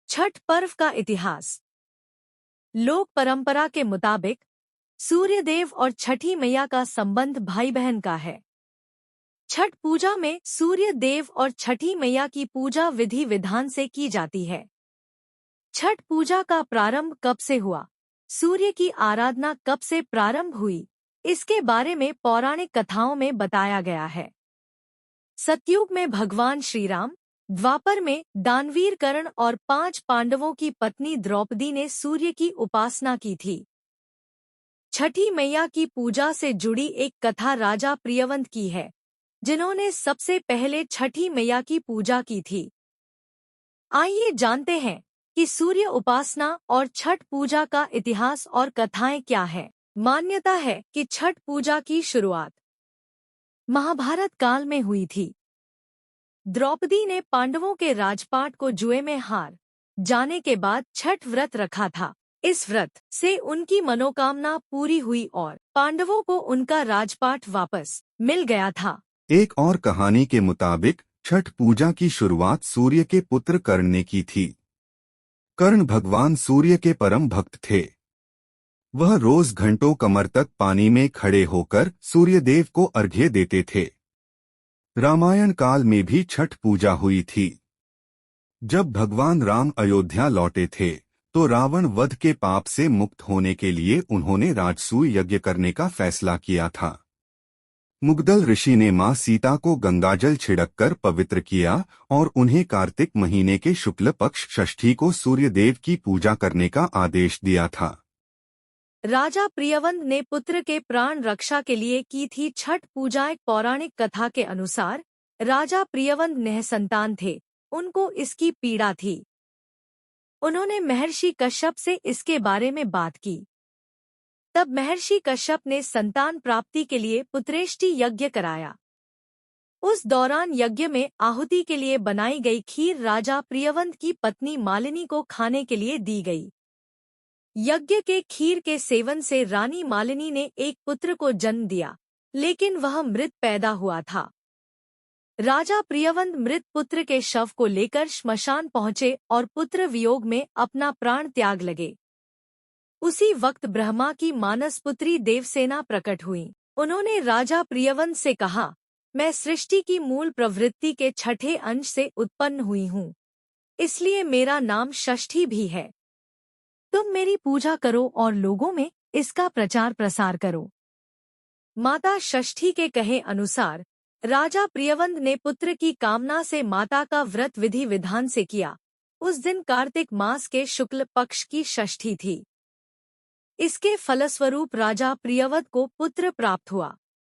छठ पर्व का इतिहास। लोक परंपरा के मुताबिक सूर्यदेव और छठी मैया का संबंध भाई बहन का है। छठ पूजा में सूर्य देव और छठी मैया की पूजा विधि विधान से की जाती है। छठ पूजा का प्रारंभ कब से हुआ, सूर्य की आराधना कब से प्रारंभ हुई, इसके बारे में पौराणिक कथाओं में बताया गया है। सतयुग में भगवान श्री राम, द्वापर में दानवीर कर्ण और 5 पांडवों की पत्नी द्रौपदी ने सूर्य की उपासना की थी। छठी मैया की पूजा से जुड़ी एक कथा राजा प्रियवंत की है, जिन्होंने सबसे पहले छठी मैया की पूजा की थी। आइए जानते हैं कि सूर्य उपासना और छठ पूजा का इतिहास और कथाएं क्या है। मान्यता है कि छठ पूजा की शुरुआत महाभारत काल में हुई थी। द्रौपदी ने पांडवों के राजपाट को जुए में हार जाने के बाद छठ व्रत रखा था। इस व्रत से उनकी मनोकामना पूरी हुई और पांडवों को उनका राजपाट वापस मिल गया था। एक और कहानी के मुताबिक छठ पूजा की शुरुआत सूर्य के पुत्र कर्ण ने की थी। कर्ण भगवान सूर्य के परम भक्त थे। वह रोज घंटों कमर तक पानी में खड़े होकर सूर्यदेव को अर्घ्य देते थे। रामायण काल में भी छठ पूजा हुई थी। जब भगवान राम अयोध्या लौटे थे तो रावण वध के पाप से मुक्त होने के लिए उन्होंने राजसूय यज्ञ करने का फैसला किया था। मुग्दल ऋषि ने मां सीता को गंगाजल छिड़ककर पवित्र किया और उन्हें कार्तिक महीने के शुक्ल पक्ष षष्ठी को सूर्यदेव की पूजा करने का आदेश दिया था। राजा प्रियवंत ने पुत्र के प्राण रक्षा के लिए की थी छठ पूजा। एक पौराणिक कथा के अनुसार राजा प्रियवंत निःसंतान थे, उनको इसकी पीड़ा थी। उन्होंने महर्षि कश्यप से इसके बारे में बात की। तब महर्षि कश्यप ने संतान प्राप्ति के लिए पुत्रेष्टि यज्ञ कराया। उस दौरान यज्ञ में आहुति के लिए बनाई गई खीर राजा प्रियवंत की पत्नी मालिनी को खाने के लिए दी गई। यज्ञ के खीर के सेवन से रानी मालिनी ने एक पुत्र को जन्म दिया, लेकिन वह मृत पैदा हुआ था। राजा प्रियवंत मृत पुत्र के शव को लेकर श्मशान पहुंचे और पुत्र वियोग में अपना प्राण त्याग लगे। उसी वक्त ब्रह्मा की मानस पुत्री देवसेना प्रकट हुई। उन्होंने राजा प्रियवंत से कहा, मैं सृष्टि की मूल प्रवृत्ति के छठे अंश से उत्पन्न हुई हूँ, इसलिए मेरा नाम षष्ठी भी है। तुम मेरी पूजा करो और लोगों में इसका प्रचार प्रसार करो। माता षष्ठी के कहे अनुसार राजा प्रियवंत ने पुत्र की कामना से माता का व्रत विधि विधान से किया। उस दिन कार्तिक मास के शुक्ल पक्ष की षष्ठी थी। इसके फलस्वरूप राजा प्रियवंत को पुत्र प्राप्त हुआ।